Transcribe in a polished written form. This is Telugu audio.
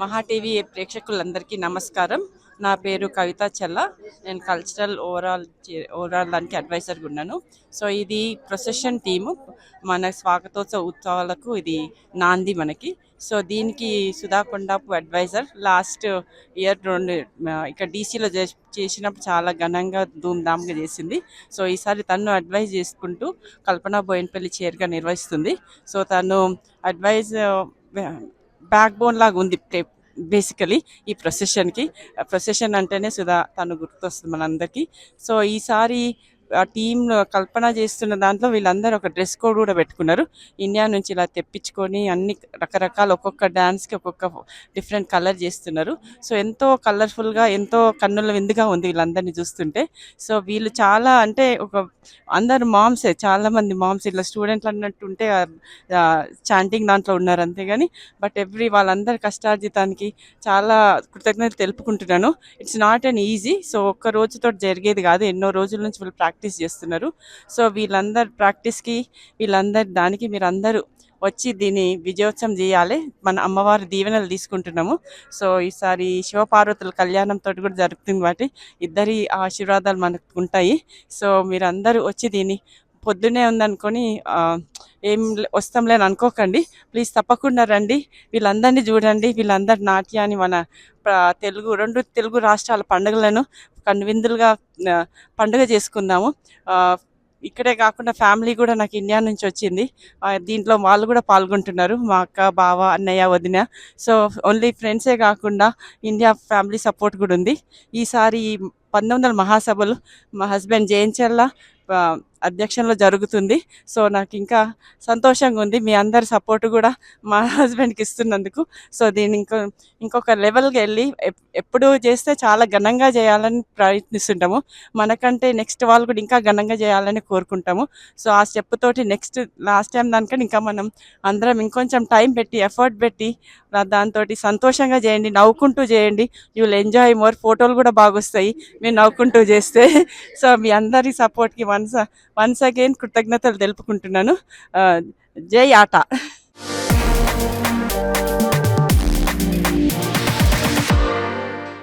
మహా టీవీ ప్రేక్షకులందరికీ నమస్కారం. నా పేరు కవిత చెల్ల. నేను కల్చరల్ ఓవరాల్ దానికి అడ్వైజర్గా ఉన్నాను. సో ఇది ప్రొసెషన్ టీము. మన స్వాగతోత్సవ ఉత్సవాలకు ఇది నాంది మనకి. సో దీనికి Sudha Kondapu advisor. Last year ఇక్కడ డీసీలో చేసినప్పుడు చాలా ఘనంగా ధూమ్ధామ్గా చేసింది. సో ఈసారి తను అడ్వైజ్ చేసుకుంటూ కల్పన బోయినపల్లి చైర్గా నిర్వహిస్తుంది. సో తను అడ్వైజ్ బ్యాక్ బోన్ లాగా ఉంది బేసికలీ ఈ ప్రొసెషన్ అంటేనే సుధా తను గుర్తొస్తుంది మనందరికీ. సో ఈసారి ఆ టీం కల్పన చేస్తున్న దాంట్లో వీళ్ళందరూ ఒక డ్రెస్ కోడ్ కూడా పెట్టుకున్నారు. ఇండియా నుంచి ఇలా తెప్పించుకొని అన్ని రకరకాల ఒక్కొక్క డాన్స్కి ఒక్కొక్క డిఫరెంట్ కలర్ చేస్తున్నారు. సో ఎంతో కలర్ఫుల్గా, ఎంతో కన్నుల విందుగా ఉంది వీళ్ళందరినీ చూస్తుంటే. సో వీళ్ళు చాలా అంటే అందరు మామ్సే, చాలామంది మామ్స్ ఇలా స్టూడెంట్లు అన్నట్టుంటే చాంటింగ్ దాంట్లో ఉన్నారు అంతేగాని బట్ వాళ్ళందరి కష్టార్జితానికి చాలా కృతజ్ఞతలు తెలుపుకుంటున్నాను. It's not an easy. So ఒక్క రోజుతో జరిగేది కాదు, ఎన్నో రోజుల నుంచి వీళ్ళు ప్రాక్టీస్ చేస్తున్నారు. సో వీళ్ళందరి ప్రాక్టీస్కి, వీళ్ళందరి దానికి మీరందరూ వచ్చి దీన్ని విజయోత్సవం చేయాలి. మన అమ్మవారి దీవెనలు తీసుకుంటున్నాము. సో ఈసారి శివపార్వతుల కళ్యాణంతో కూడా జరుగుతుంది కాబట్టి ఇద్దరి ఆశీర్వాదాలు మనకు ఉంటాయి. సో మీరందరూ వచ్చి దీన్ని పొద్దున్నే ఉందనుకొని ఏం వస్తాంలేని అనుకోకండి. ప్లీజ్ తప్పకుండా రండి, వీళ్ళందరినీ చూడండి. వీళ్ళందరి నాట్యాన్ని మన రెండు తెలుగు రాష్ట్రాల పండుగలను కనువిందులుగా పండుగ చేసుకుందాము. ఇక్కడే కాకుండా ఫ్యామిలీ కూడా నాకు ఇండియా నుంచి వచ్చింది. దీంట్లో వాళ్ళు కూడా పాల్గొంటున్నారు, మా అక్క, బావ, అన్నయ్య, వదిన. సో ఓన్లీ ఫ్రెండ్సే కాకుండా ఇండియా ఫ్యామిలీ సపోర్ట్ కూడా ఉంది. ఈసారి 1900 మహాసభలు మా హస్బెండ్ జయంచల్ల అధ్యక్షంలో జరుగుతుంది. సో నాకు ఇంకా సంతోషంగా ఉంది, మీ అందరి సపోర్ట్ కూడా మా హస్బెండ్కి ఇస్తున్నందుకు. సో దీన్ని ఇంకొక లెవెల్కి వెళ్ళి ఎప్పుడు చేస్తే చాలా ఘనంగా చేయాలని ప్రయత్నిస్తుంటాము. మనకంటే నెక్స్ట్ వాళ్ళు కూడా ఇంకా ఘనంగా చేయాలని కోరుకుంటాము. సో ఆ స్టెప్ తోటి లాస్ట్ టైం దానికని ఇంకా మనం అందరం ఇంకొంచెం టైం పెట్టి, ఎఫర్ట్ పెట్టి దాంతో సంతోషంగా చేయండి, నవ్వుకుంటూ చేయండి. You will enjoy more. ఫోటోలు కూడా బాగా వస్తాయి మీరు నవ్వుకుంటూ చేస్తే. సో మీ అందరి సపోర్ట్కి వన్స్ అగైన్ కృతజ్ఞతలు తెలుపుకుంటున్నాను. జై ఆట.